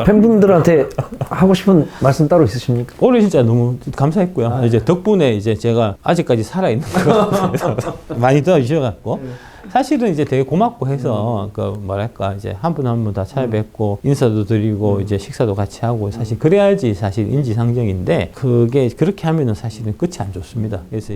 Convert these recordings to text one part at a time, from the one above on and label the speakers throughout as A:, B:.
A: 팬분들한테 하고 싶은 말씀 따로 있으십니까?
B: 올해 진짜 너무 감사했고요. 이제 덕분에 이제 제가 아직까지 살아있는 거 많이 도와주셔갖고 사실은 이제 되게 고맙고 해서 그 뭐랄까 이제 한 분 한 분 다 찾아뵙고 인사도 드리고 이제 식사도 같이 하고 사실 그래야지 사실 인지상정인데 그게 그렇게 하면은 사실은 끝이 안 좋습니다. 그래서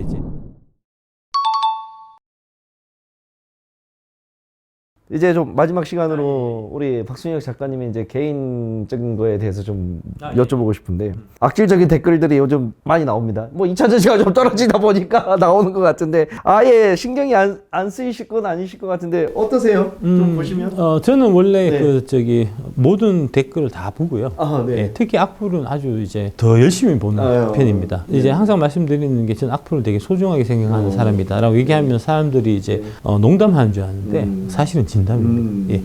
A: 이제 좀 마지막 시간으로 우리 박순혁 작가님이 이제 개인적인 거에 대해서 좀 여쭤보고 싶은데 악질적인 댓글들이 요즘 많이 나옵니다. 뭐 2차 전지가 좀 떨어지다 보니까 나오는 것 같은데 아예 신경이 안 쓰이실 건 아니실 것 같은데 어떠세요? 좀 보시면?
B: 저는 원래
A: 네.
B: 그 저기 모든 댓글을 다 보고요.
A: 아, 네.
B: 예, 특히 악플은 아주 이제 더 열심히 보는 편입니다. 이제 항상 말씀드리는 게 저는 악플을 되게 소중하게 생각하는 사람이다라고 얘기하면 사람들이 이제 농담하는 줄 아는데 사실은 진담입니다. 예.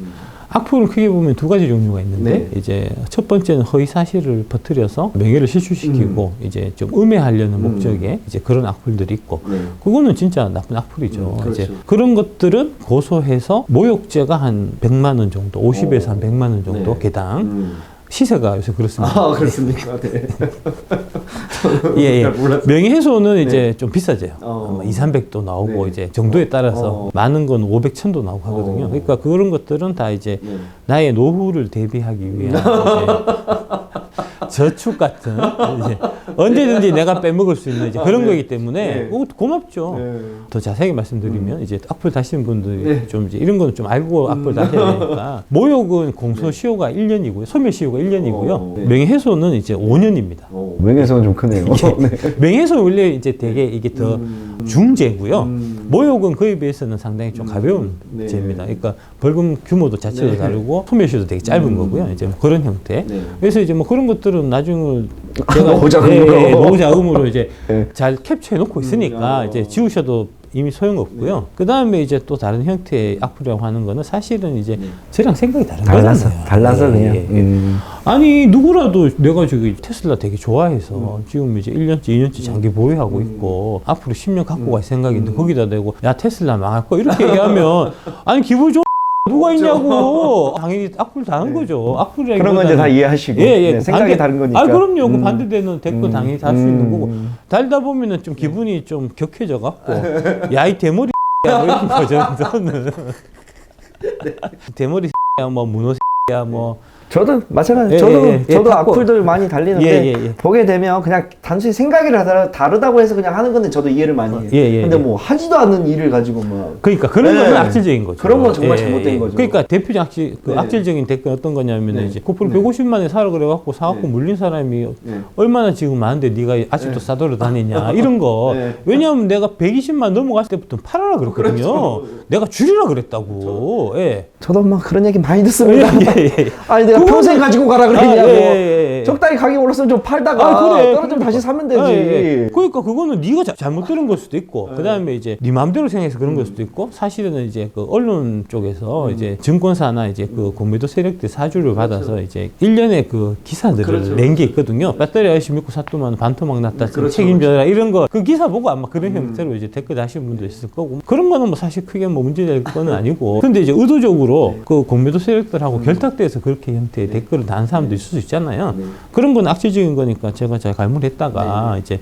B: 악플을 크게 보면 두 가지 종류가 있는데 이제 첫 번째는 허위 사실을 퍼뜨려서 명예를 실추시키고 이제 좀 음해하려는 목적의 이제 그런 악플들이 있고 그거는 진짜 나쁜 악플이죠.
A: 그렇죠.
B: 이제 그런 것들은 고소해서 모욕죄가 한 100만 원 정도, 50에서 한 100만 원 정도 개당. 시세가 요새 그렇습니다.
A: 아, 그렇습니까? 네.
B: 예, 예. 명예훼손은 이제
A: 네.
B: 좀 비싸져요. 200~300도 나오고
A: 네.
B: 이제 정도에 따라서 많은 건 500~1000도 나오고 하거든요. 그러니까 그런 것들은 다 이제 나의 노후를 대비하기 위한 이제 저축 같은 이제 언제든지 내가 빼먹을 수 있는 이제 그런 거이기 때문에 고맙죠. 더 자세하게 말씀드리면 이제 악플 다시는 분들이 좀 이제 이런 거는 좀 알고 악플 다셔야 되니까 모욕은 공소시효가 1년이고요. 소멸시효가 1년이고요. 명예훼손은 이제 5년입니다.
A: 명예훼손은 좀 크네요.
B: 명예훼손 원래 이제 되게 이게 더 중죄고요. 모욕은 그에 비해서는 상당히 좀 가벼운 죄입니다. 그러니까 벌금 규모도 자체도 다르고 소멸시효도 되게 짧은 거고요. 이제 뭐 그런 형태. 그래서 이제 뭐 그런 것들은 나중에 제가 노후자금으로 이제 잘 캡처해 놓고 있으니까 이제 지우셔도 이미 소용없고요. 그 다음에 이제 또 다른 형태의 악플이라고 하는 거는 사실은 이제 저랑 생각이 다른 거잖아요.
A: 달라서 그냥.
B: 아니 누구라도 내가 저기 테슬라 되게 좋아해서 지금 이제 1년째 2년째 장기 보유하고 있고 앞으로 10년 갖고 갈 생각인데 거기다 대고 야 테슬라 망할 거 이렇게 얘기하면 아니 기분 좋아 누가 있냐고. 당연히 악플 당한 거죠. 악플이라기보다는
A: 그런 건 이제 다 이해하시고 생각이 다른 거니까.
B: 그럼요. 그 반대되는 댓글 당연히 달 수 있는 거고 달다 보면은 좀 기분이 좀 격해져 갖고 야 이 대머리 야 뭐 이런 거죠. 저는 대머리 야 뭐 문어 야 뭐
A: 저도 마찬가지예요. 저도 악플들 많이 달리는데 보게 되면 그냥 단순히 생각이 다르다고 해서 그냥 하는 건데 저도 이해를 많이 해요. 근데 뭐 하지도 않는 일을 가지고 막
B: 그러니까 그런 거는 악질적인 거죠.
A: 그런 건 정말 잘못된 거죠.
B: 그러니까 대표적 악질적인 댓글 어떤 거냐면 이제 고프로 150만에 사라 그래갖고 사갖고 물린 사람이 얼마나 지금 많은데 네가 아직도 싸돌아 다니냐 이런 거. 왜냐하면 내가 120만 넘어갔을 때부터 팔아라 그랬거든요. 내가 줄이라 그랬다고.
A: 저도 막 그런 얘기 많이 듣습니다. 아니 내가 평생 가지고 가라 그랬냐고. 적당히 가격 올랐으면 좀 팔다가 떨어지면 다시 사면 되지.
B: 그러니까 그거는 네가 잘못 들은 걸 수도 있고 그다음에 이제 네 마음대로 생각해서 그런 걸 수도 있고 사실은 이제 그 언론 쪽에서 이제 증권사나 이제 그 공매도 세력들 사주를 받아서 이제 1년에 그 기사들을 낸 게 있거든요. 배터리 아저씨 믿고 샀더만 반토막 났다. 책임져라 이런 거 그 기사 보고 아마 그런 형태로 이제 댓글 다시는 분도 있을 거고 그런 거는 뭐 사실 크게 뭐 문제될 거는 아니고 근데 이제 의도적으로 그 공매도 세력들하고 결탁돼서 그렇게 형태의 댓글을 다는 사람도 있을 수 있잖아요. 그런 건 악질적인 거니까 제가 잘 갈무했다가 이제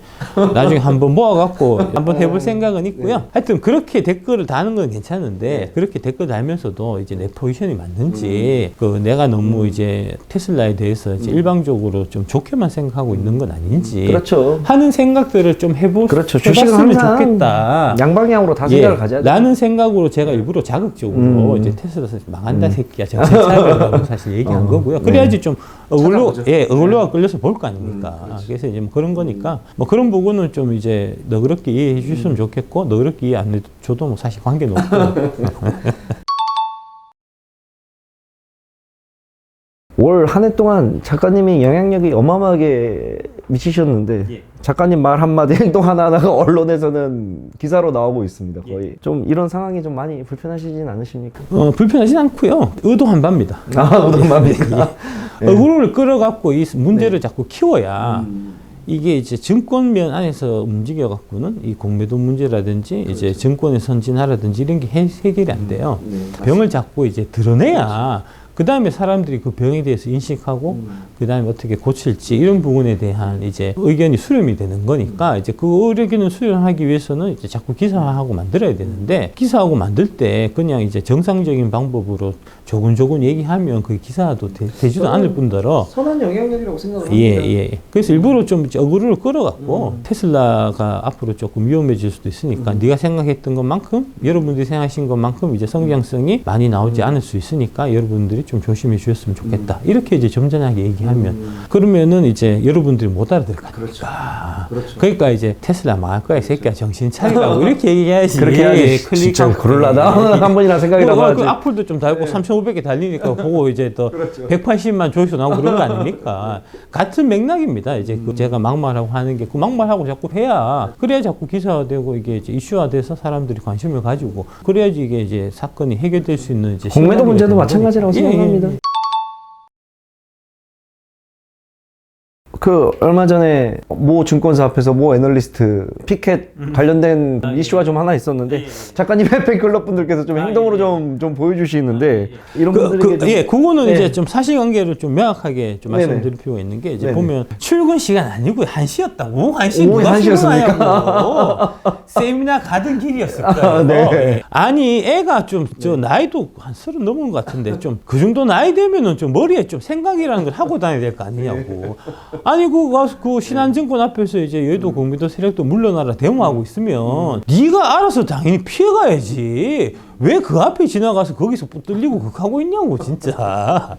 B: 나중에 한번 모아갖고 한번 해볼 생각은 있고요. 하여튼 그렇게 댓글을 다는 건 괜찮은데 그렇게 댓글 달면서도 이제 내 포지션이 맞는지 그 내가 너무 이제 테슬라에 대해서 이제 일방적으로 좀 좋게만 생각하고 있는 건 아닌지 하는 생각들을 좀 해봤으면 좋겠다.
A: 양방향으로 다 생각을 가져야 돼.
B: 라는 생각으로 제가 일부러 자극적으로 이제 테슬라 망한다 새끼야 제가 사람이라고 사실 얘기한 거고요. 그래야지 좀 어글로가 끌려서 볼 거 아닙니까? 그래서 이제 뭐 그런 거니까 뭐 그런 부분은 좀 이제 너그럽게 이해해 주셨으면 좋겠고 너그럽게 이해 안 해줘도 뭐 사실 관계는 없고.
A: 올 한 해 동안 작가님이 영향력이 어마어마하게 미치셨는데 작가님 말 한마디 행동 하나하나가 언론에서는 기사로 나오고 있습니다. 거의 좀 이런 상황이 좀 많이 불편하시진 않으십니까?
B: 불편하진 않고요. 의도한 바입니다.
A: 의도한 바입니까?
B: 어그로를 끌어갖고 이 문제를 자꾸 키워야 이게 이제 증권면 안에서 움직여갖고는 이 공매도 문제라든지 이제 증권의 선진화라든지 이런 게 해결이 안 돼요. 병을 자꾸 이제 드러내야 그 다음에 사람들이 그 병에 대해서 인식하고 그 다음에 어떻게 고칠지 이런 부분에 대한 이제 의견이 수렴이 되는 거니까 이제 그 의견을 수렴하기 위해서는 이제 자꾸 기사화하고 만들어야 되는데 기사하고 만들 때 그냥 이제 정상적인 방법으로 조근조근 얘기하면 그 기사도 되지도 않을 뿐더러
A: 선한 영향력이라고 생각을
B: 예,
A: 합니다.
B: 예. 그래서 일부러 좀 어그로를 끌어갖고 테슬라가 앞으로 조금 위험해질 수도 있으니까 네가 생각했던 것만큼 여러분들이 생각하신 것만큼 이제 성장성이 많이 나오지 않을 수 있으니까 여러분들이 좀 조심해 주셨으면 좋겠다. 이렇게 이제 점잖하게 얘기하면 그러면은 이제 여러분들이 못 알아들을 거니까.
A: 그렇죠. 그렇죠.
B: 그러니까 이제 테슬라 망할 거야 이 새끼야 정신 차리라고 이렇게 얘기해야지.
A: 그렇게 해야지. 진짜 그럴라다 한 번이나 생각이라도 하지.
B: 그 악플도 좀 달고 3,500개 달리니까 보고 이제 또 180만 조회수 나오고 그런 거 아닙니까? 같은 맥락입니다. 이제 그 제가 막말하고 하는 게 그 막말하고 자꾸 해야 그래야 자꾸 기사화되고 이게 이제 이슈화돼서 사람들이 관심을 가지고 그래야지 이게 이제 사건이 해결될 수 있는 이제
A: 공매도
B: 시간이
A: 문제도
B: 되는
A: 마찬가지라고
B: 거니까.
A: 생각합니다. 그 얼마 전에 모 증권사 앞에서 모 애널리스트 피켓 관련된 이슈가 좀 하나 있었는데 작가님의 팬클럽 분들께서 좀 행동으로 좀 보여주시는데 이런 분들에게 좀
B: 예, 그거는
A: 네.
B: 이제 좀 사실관계를 좀 명확하게 좀
A: 네네.
B: 말씀드릴 필요가 있는 게 이제
A: 네네.
B: 보면 출근 시간 아니고 1시였다고. 오후 1시
A: 오후
B: 누가
A: 1시였습니까?
B: 출근하냐고. 세미나 가던 길이었을 거예요.
A: 네.
B: 아니 애가 좀 저 나이도 한 30 넘은 것 같은데 좀 그 정도 나이 되면은 좀 머리에 좀 생각이라는 걸 하고 다녀야 될 거 아니냐고. 아니 그 신한증권 앞에서 이제 여의도 공매도 세력도 물러나라 데모하고 있으면 네가 알아서 당연히 피해가야지. 왜 그 앞에 지나가서 거기서 붙들리고 그하고 있냐고 진짜.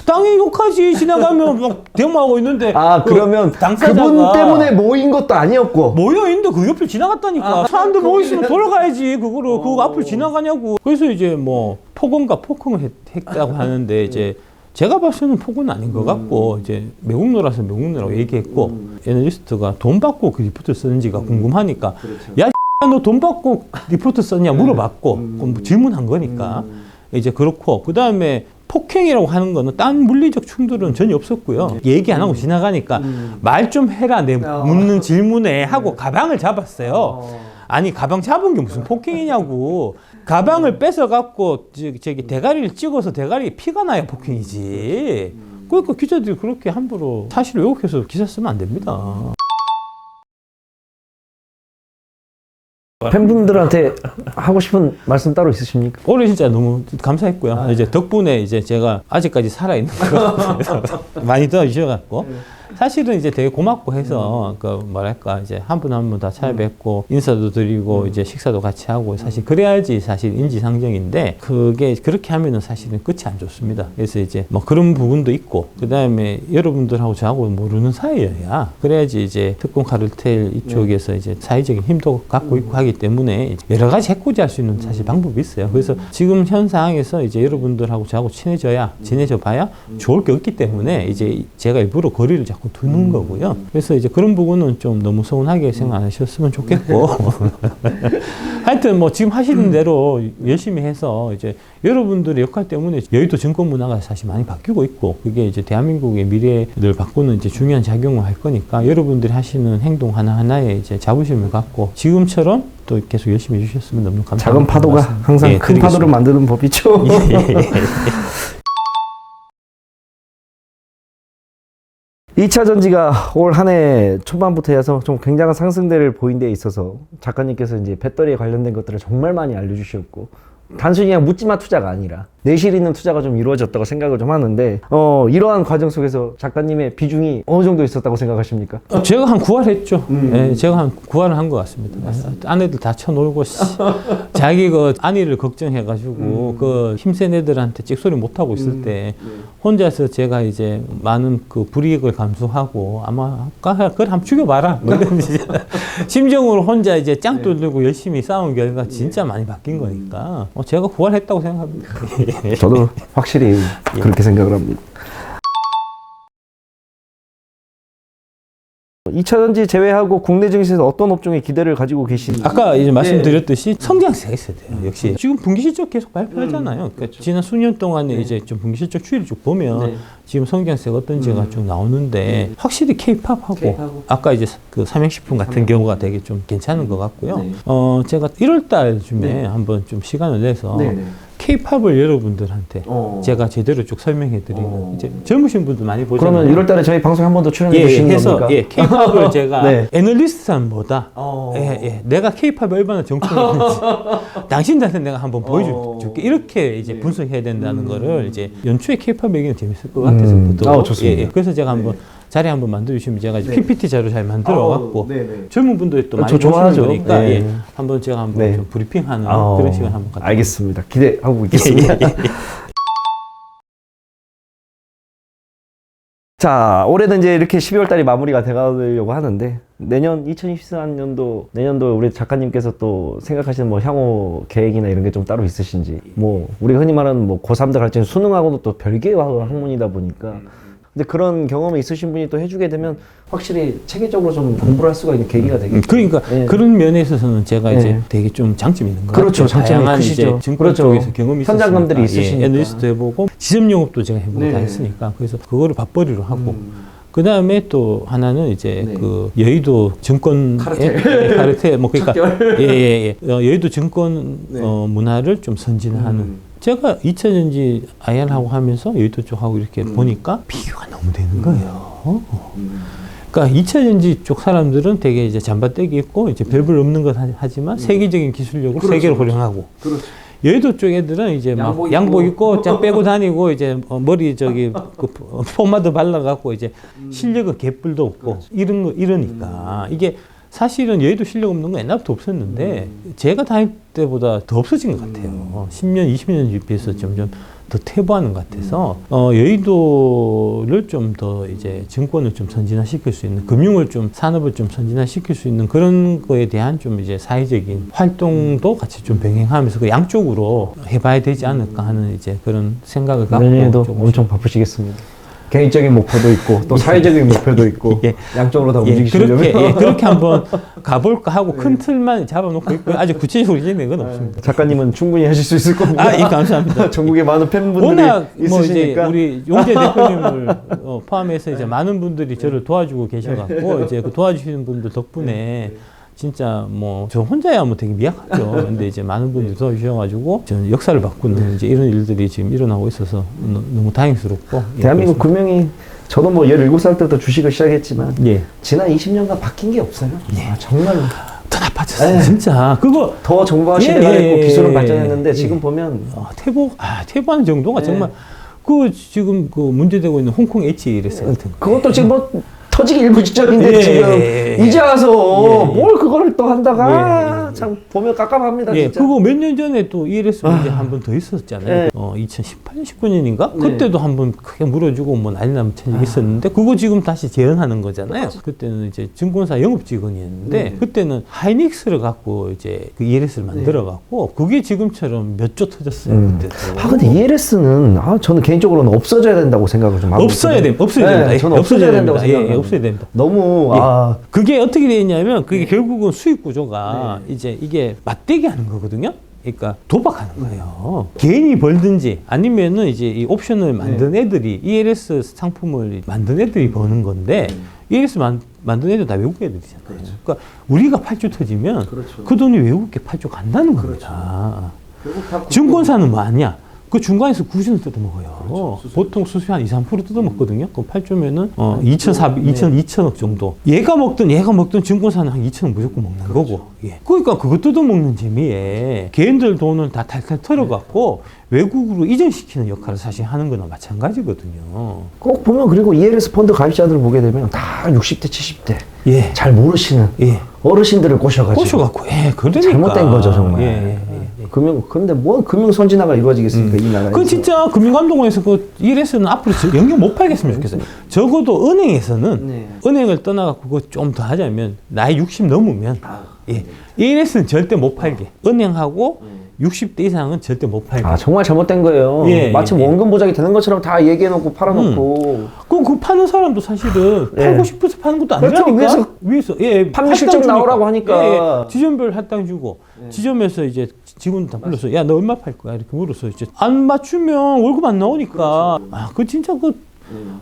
B: 당연히 욕하지. 지나가면 막 데모하고 있는데
A: 그러면
B: 당사자가
A: 그분 때문에 모인 것도 아니었고
B: 모여 있는데 그 옆을 지나갔다니까. 사람들 모여 있으면 돌아가야지. 그거를 그 앞을 지나가냐고. 그래서 이제 뭐 폭언과 폭행을 했다고 하는데 이제 제가 봤을 때는 폭언은 아닌 것 같고 이제 매국노라서 매국노라고 얘기했고 애널리스트가 돈 받고 그 리포트 쓰는지가 궁금하니까 야 너 돈 받고 리포트 썼냐 물어봤고 그럼 질문한 거니까 이제 그렇고 그 다음에 폭행이라고 하는 거는 딴 물리적 충돌은 전혀 없었고요. 얘기 안 하고 지나가니까 말 좀 해라 내 묻는 질문에 하고 가방을 잡았어요. 아니 가방 잡은 게 무슨 폭행이냐고. 가방을 뺏어갖고 저기 대가리를 찍어서 대가리에 피가 나야 폭행이지. 그러니까 기자들이 그렇게 함부로 사실을 왜곡해서 기사 쓰면 안 됩니다.
A: 팬분들한테 하고 싶은 말씀 따로 있으십니까?
B: 올해 진짜 너무 감사했고요. 이제 덕분에 이제 제가 아직까지 살아있는 거 많이 도와주셔갖고 사실은 이제 되게 고맙고 해서 그 뭐랄까 이제 한 분 한 분 다 찾아뵙고 인사도 드리고 이제 식사도 같이 하고 사실 그래야지 사실 인지상정인데 그게 그렇게 하면은 사실은 끝이 안 좋습니다. 그래서 이제 뭐 그런 부분도 있고 그 다음에 여러분들하고 저하고 모르는 사이여야 그래야지 이제 특권 카르텔 이쪽에서 이제 사회적인 힘도 갖고 있고 하기 때문에 여러 가지 해코지할 수 있는 사실 방법이 있어요. 그래서 지금 현 상황에서 이제 여러분들하고 저하고 친해져 봐야 좋을 게 없기 때문에 이제 제가 일부러 거리를 자꾸 두는 거고요. 그래서 이제 그런 부분은 좀 너무 서운하게 생각 안 하셨으면 좋겠고. 하여튼 뭐 지금 하시는 대로 열심히 해서 이제 여러분들의 역할 때문에 여의도 증권 문화가 사실 많이 바뀌고 있고 그게 이제 대한민국의 미래를 바꾸는 이제 중요한 작용을 할 거니까 여러분들이 하시는 행동 하나하나에 이제 자부심을 갖고 지금처럼 또 계속 열심히 해주셨으면 너무 감사합니다.
A: 작은 파도가 항상 큰 파도를 만드는 법이죠.
B: 예.
A: 2차 전지가 올 한 해 초반부터 해서 좀 굉장한 상승세를 보인 데 있어서 작가님께서 이제 배터리에 관련된 것들을 정말 많이 알려주셨고 단순히 그냥 묻지마 투자가 아니라 내실 있는 투자가 좀 이루어졌다고 생각을 좀 하는데 이러한 과정 속에서 작가님의 비중이 어느 정도 있었다고 생각하십니까?
B: 제가 한 9할 했죠. 네, 제가 한 9할을 한 것 같습니다. 아내들 다 쳐놀고 자기 그 안위를 걱정해가지고 그 힘센 애들한테 찍소리 못 하고 있을 때 혼자서 제가 이제 많은 그 불이익을 감수하고 아마 그걸 한번 죽여봐라. 심정으로 혼자 이제 짱돌 들고 열심히 싸운 결과 진짜 많이 바뀐 거니까 제가 9할 했다고 생각합니다.
A: 저도 확실히 그렇게 생각을 합니다. 2차 전지 제외하고 국내 증시에서 어떤 업종에 기대를 가지고 계신지.
B: 아까 이제 말씀드렸듯이 성장세가 있어야 돼요. 역시 지금 분기 실적 계속 발표하잖아요. 그러니까 지난 수년 동안에 이제 좀 분기 실적 추이를 쭉 보면 지금 성장세가 어떤지가 좀 나오는데 확실히 K-팝하고 아까 이제 그 삼양식품 같은 경우가 되게 좀 괜찮은 것 같고요. 제가 1월 달쯤에 한번 좀 시간을 내서 K-팝을 여러분들한테 제가 제대로 쭉 설명해드리는 이제 젊으신 분들 많이 보잖아요.
A: 그러면 1월달에 저희 방송에 한 번 더 출연해
B: 예,
A: 주시는
B: 해서
A: 겁니까?
B: 예, K-팝을 제가
A: 네.
B: 애널리스트보다 내가 K-팝이 얼마나 정통했는지 당신들한테 내가 한번 보여줄게 이렇게 이제 분석해야 된다는 거를 이제 연초에 K-팝 얘기는 재밌을 것 같아서
A: 좋습니다.
B: 그래서 제가 한번 자리 한번 만들어 주시면 제가 이제 PPT 자료 잘 만들어 갖고 젊은 분들이 또 많이
A: 저 좋아하죠.
B: 보시는 거니까
A: 네.
B: 예, 한번 제가 한번 좀 브리핑하는 그런 시간 한번 갖도록
A: 알겠습니다. 기대하고 있겠습니다. 자, 올해는 이제 이렇게 12월 달이 마무리가 돼가려고 하는데 내년 2024년도 내년도 우리 작가님께서 또 생각하시는 뭐 향후 계획이나 이런 게 좀 따로 있으신지 뭐 우리가 흔히 말하는 뭐 고3들 갈 때는 수능하고는 또 별개의 학문이다 보니까 근데 그런 경험이 있으신 분이 또 해주게 되면 확실히 체계적으로 좀 공부를 할 수가 있는 계기가 되겠죠.
B: 그러니까
A: 예.
B: 그런 면에 있어서는 제가 이제 되게 좀 장점이 있는 것
A: 그렇죠.
B: 같아요.
A: 장점이
B: 다양한
A: 크시죠.
B: 이제 증권
A: 그렇죠.
B: 쪽에서 경험이 있으시니까
A: 현장감들이 있으시니까.
B: 애널리스트 해보고 지점 영업도 제가 해보고 다 했으니까 그래서 그거를 밥벌이로 하고 그 다음에 또 하나는 이제 그 여의도 증권 카르텔 뭐 그러니까 여의도 증권 문화를 좀 선진하는. 제가 2차전지 IR하고 하면서 여의도 쪽하고 이렇게 보니까 비교가 너무 되는 거예요. 그러니까 2차전지 쪽 사람들은 되게 이제 잠바떼기 있고 이제 별볼 없는 것 하지만 세계적인 기술력으로 세계를 호령하고. 여의도 쪽 애들은 이제 막 양복 입고 쫙 빼고 다니고 이제 머리 저기 그 포마드 발라갖고 이제 실력은 개뿔도 없고 이런 거 이러니까 이게 사실은 여의도 실력 없는 건 옛날부터 없었는데 제가 다닐 때보다 더 없어진 것 같아요. 10년, 20년 비해서 점점 더 퇴보하는 것 같아서 여의도를 좀 더 이제 증권을 좀 선진화시킬 수 있는 금융을 좀 산업을 좀 선진화시킬 수 있는 그런 거에 대한 좀 이제 사회적인 활동도 같이 좀 병행하면서 그 양쪽으로 해봐야 되지 않을까 하는 이제 그런 생각을 갖고
A: 내년에도 엄청 바쁘시겠습니다. 개인적인 목표도 있고 또 사회적인 목표도 있고 양쪽으로 다 움직이시려면
B: 그렇게 한번 가볼까 하고 큰 틀만 잡아놓고 있고요. 아직 구체적으로 이제는 건 없습니다.
A: 작가님은 충분히 하실 수 있을 겁니다.
B: 예, 감사합니다.
A: 전국에 많은 팬분들이
B: 워낙 뭐
A: 있으시니까.
B: 이제 우리 용재 대표님을 포함해서 이제 많은 분들이 저를 도와주고 계셔갖고 이제 그 도와주시는 분들 덕분에 진짜 뭐 저 혼자야 뭐 되게 미약하죠. 근데 이제 많은 분들이 도와주셔가지고 저는 역사를 바꾸는 이제 이런 일들이 지금 일어나고 있어서 너무 다행스럽고.
A: 대한민국 금융이 저도 뭐 17살 때부터 주식을 시작했지만 지난 20년간 바뀐 게 없어요. 정말로.
B: 더 나빠졌어요. 진짜. 그거
A: 더 정보화 시대가 됐고 기술은 발전했는데 지금 보면
B: 퇴보하는 정도가 정말 그 지금 그 문제되고 있는 홍콩 HLS 같은 거.
A: 그것도 지금 뭐 터지기 일부 직전인데 지금 이제 와서 뭘 그거를 또 한다가 참 보면 깝깝합니다. 진짜.
B: 그거 몇 년 전에 또 ELS 문제 한 번 더 있었잖아요. 2018년, 19년인가? 그때도 한 번 크게 물어주고 뭐 난리 나면 있었는데 그거 지금 다시 재현하는 거잖아요. 그때는 이제 증권사 영업 직원이었는데 그때는 하이닉스를 갖고 이제 그 ELS를 만들어 갖고 그게 지금처럼 몇 조 터졌어요. 그때.
A: 근데 ELS는 저는 개인적으로는 없어져야 된다고 생각을 좀 하고
B: 없어야 됩니다.
A: 저는 없어져야 된다고 생각해요.
B: 없어야 됩니다.
A: 너무
B: 그게 어떻게 되어 있냐면 그게 결국은 수익 구조가 이제 이게 맞대기 하는 거거든요. 그러니까 도박하는 거예요. 개인이 벌든지 아니면은 이제 이 옵션을 만든 애들이 ELS 상품을 만든 애들이 버는 건데 ELS 만든 애들 다 외국 애들이잖아요. 그러니까 우리가 8조 터지면 그 돈이 외국에 8조 간다는 겁니다. 증권사는 뭐 아니야? 그 중간에서 구신을 뜯어먹어요. 보통 수수료 한 2, 3% 뜯어먹거든요. 그럼 8조면은 2천억 정도. 얘가 먹든 증권사는 한 2천억 무조건 먹는 거고. 그러니까 그거 뜯어먹는 재미에 개인들 돈을 다 탈탈 털어갖고 외국으로 이전시키는 역할을 사실 하는 거나 마찬가지거든요.
A: 꼭 보면 그리고 ELS 펀드 가입자들을 보게 되면 다 60대, 70대 잘 모르시는 어르신들을 꼬셔가지고
B: 그러니까.
A: 잘못된 거죠 정말. 근데 뭐 금융 선진화가 이루어지겠습니까 이 나라에서?
B: 그 진짜 금융감독원에서 그 ELS는 앞으로 연결 못 팔겠으면 좋겠어요. 적어도 은행에서는 은행을 떠나갖고 그거 좀 더 하자면 나이 60 넘으면 ELS는 절대 못 팔게. 은행하고 60대 이상은 절대 못 팔게.
A: 정말 잘못된 거예요. 마치 원금 보장이 되는 것처럼 다 얘기해놓고 팔아놓고.
B: 그 파는 사람도 사실은 팔고 싶어서 파는 것도 아니라니까. 위에서
A: 판매 실적 나오라고 하니까.
B: 지점별 할당 주고 지점에서 이제 직원 다 불러서 야 너 얼마 팔 거야 이렇게 물어서 이제 안 맞추면 월급 안 나오니까 그 진짜 그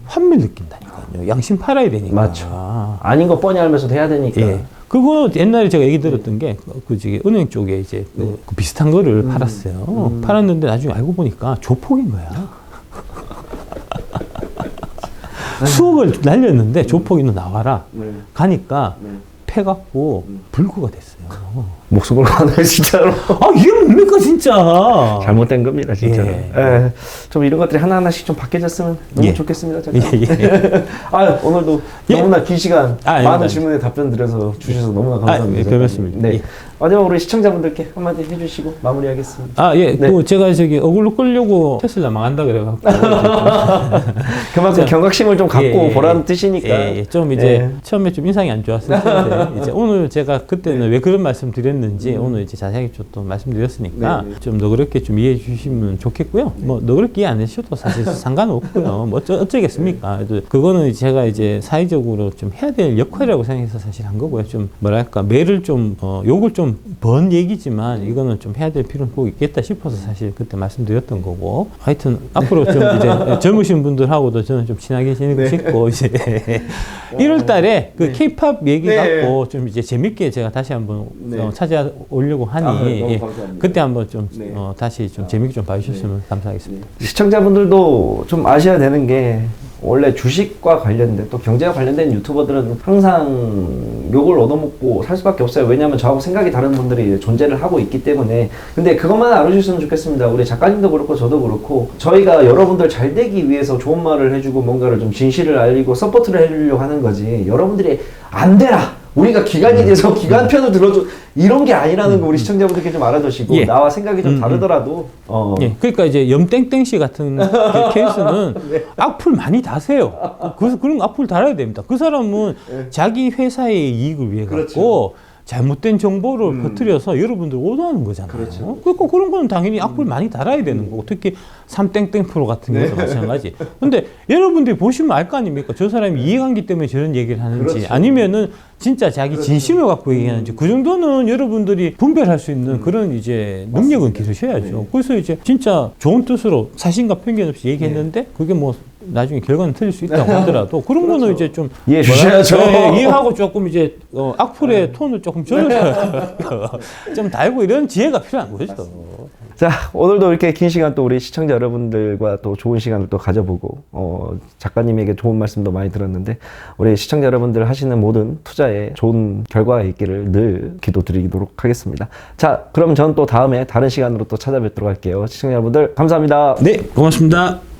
B: 환멸 느낀다니까요. 양심 팔아야 되니까.
A: 맞죠. 아닌 거 뻔히 알면서도 해야 되니까.
B: 그거 옛날에 제가 얘기 들었던 게, 저기 은행 쪽에 이제 그 비슷한 거를 팔았어요. 팔았는데 나중에 알고 보니까 조폭인 거야. 수억을 날렸는데 조폭이 너 나와라. 가니까 패갖고 불구가 됐어요.
A: 목숨 걸고 하나요, 진짜로.
B: 아, 이게 뭡니까, 진짜.
A: 잘못된 겁니다, 진짜로.
B: 예.
A: 예. 좀 이런 것들이 하나하나씩 좀 바뀌어졌으면 너무
B: 예.
A: 좋겠습니다, 작가님.
B: 예.
A: 아, 오늘도
B: 예.
A: 너무나 긴 시간 많은
B: 아닙니다.
A: 질문에 답변 드려서 주셔서 너무나 감사합니다.
B: 예, 별 말씀입니다.
A: 네.
B: 예.
A: 마지막으로 우리 시청자분들께 한마디 해주시고 마무리하겠습니다.
B: 아, 예.
A: 네.
B: 그 제가 저기 어글로 끌려고 테슬라 망한다 그래갖고.
A: 그만큼 경각심을 좀 갖고
B: 예, 예,
A: 보라는 뜻이니까.
B: 예. 좀 이제
A: 예.
B: 처음에 좀 인상이 안 좋았을 텐데 이제 오늘 제가 그때는 왜 그런 말씀 드렸는지 오늘 이제 자세하게 좀 또 말씀드렸으니까
A: 네.
B: 좀 너그럽게 좀 이해해 주시면 좋겠고요. 뭐 너그럽게 이해 안 해주셔도 사실 상관은 없고요. 뭐 어쩌겠습니까. 그래도 그거는 제가 이제 사회적으로 좀 해야 될 역할이라고 생각해서 사실 한 거고요. 좀 뭐랄까 매를 좀 욕을 좀 번 얘기지만 이거는 좀 해야 될 필요는 꼭 있겠다 싶어서 사실 그때 말씀드렸던 거고. 하여튼 앞으로 좀 이제 젊으신 분들하고도 저는 좀 친하게 지내고 싶고 이제 1월 달에 그 K-팝 얘기
A: 네.
B: 갖고 좀 이제 재밌게 제가 다시 한번
A: 네.
B: 찾아오려고 하니
A: 너무
B: 예.
A: 감사합니다.
B: 그때 한번 좀
A: 네.
B: 다시 좀 재밌게 좀 봐주셨으면 감사하겠습니다.
A: 시청자분들도 좀 아셔야 되는 게 원래 주식과 관련된 또 경제와 관련된 유튜버들은 항상 욕을 얻어먹고 살 수밖에 없어요. 왜냐하면 저하고 생각이 다른 분들이 존재를 하고 있기 때문에. 근데 그것만 알아주셨으면 좋겠습니다. 우리 작가님도 그렇고 저도 그렇고 저희가 여러분들 잘 되기 위해서 좋은 말을 해주고 뭔가를 좀 진실을 알리고 서포트를 해주려고 하는 거지. 여러분들이 안 되라! 우리가 기관이 돼서 기관 편을 들어줘 이런 게 아니라는 거 우리 시청자분들께 좀 알아두시고
B: 예.
A: 나와 생각이 좀 다르더라도
B: 예, 그러니까 이제 염땡땡 씨 같은 그 케이스는 악플 많이 다세요. 그래서 그런 거 악플 달아야 됩니다. 그 사람은 자기 회사의 이익을 위해
A: 그렇죠.
B: 갖고 잘못된 정보를 퍼뜨려서 여러분들 오도하는 거잖아요.
A: 그렇죠.
B: 그러니까 그런 거는 당연히 악플 많이 달아야 되는 거고 특히 3땡땡 프로 같은 경우도 마찬가지. 근데 여러분들이 보시면 알 거 아닙니까? 저 사람이 이해관계 때문에 저런 얘기를 하는지
A: 그렇죠.
B: 아니면은 진짜 자기 진심을 갖고 얘기하는지 그 정도는 여러분들이 분별할 수 있는 그런 이제 능력은 기르셔야죠. 그래서 이제 진짜 좋은 뜻으로 사실과 편견 없이 얘기했는데 그게 뭐 나중에 결과는 틀릴 수 있다고 하더라도 그런 거는 이제 좀
A: 이해해 주셔야죠.
B: 이해하고 조금 이제 악플의 톤을 조금 줄여서 좀 달고 이런 지혜가 필요한 거죠.
A: 자, 오늘도 이렇게 긴 시간 또 우리 시청자 여러분들과 또 좋은 시간을 또 가져보고 작가님에게 좋은 말씀도 많이 들었는데 우리 시청자 여러분들 하시는 모든 투자에 좋은 결과가 있기를 늘 기도드리도록 하겠습니다. 자, 그럼 저는 또 다음에 다른 시간으로 또 찾아뵙도록 할게요. 시청자 여러분들 감사합니다.
B: 네, 고맙습니다.